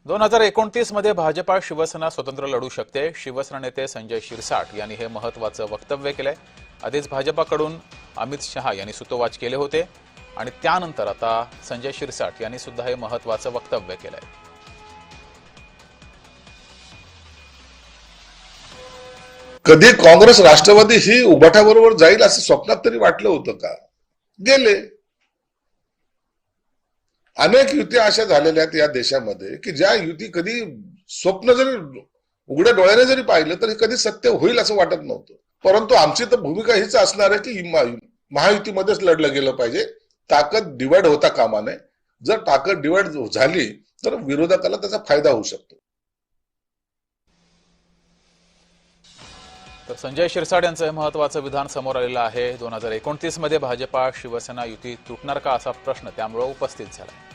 2029 मध्ये भाजपा शिवसेना स्वतंत्र लढू शकते. शिवसेना नेते संजय शिरसाट यांनी हे महत्त्वाचं वक्तव्य केलंय. आधीच भाजपाकडून अमित शहा यांनी सूतोवाच केले होते आणि त्यानंतर आता संजय शिरसाट यांनी सुद्धा हे महत्त्वाचं वक्तव्य केलंय. कधी काँग्रेस राष्ट्रवादी ही उभाटाबरोबर जाईल असं स्वप्नात तरी वाटलं होतं का? गेले. अनेक युत्या अशा झालेल्या आहेत या देशामध्ये की ज्या युती कधी स्वप्न जरी उघड्या डोळ्याने जरी पाहिलं तरी कधी सत्य होईल असं वाटत नव्हतं. परंतु आमची तर भूमिका हीच असणार आहे की महायुतीमध्येच लढलं गेलं पाहिजे. ताकद डिवाइड होता कामा नये. जर ताकद डिवाइड झाली तर विरोधकाला त्याचा फायदा होऊ शकतो. तर संजय शिरसाट यांचं हे महत्त्वाचं विधान समोर आलेलं आहे. 2029 मध्ये भाजपा शिवसेना युती तुटणार का असा प्रश्न त्यामुळे उपस्थित झाला.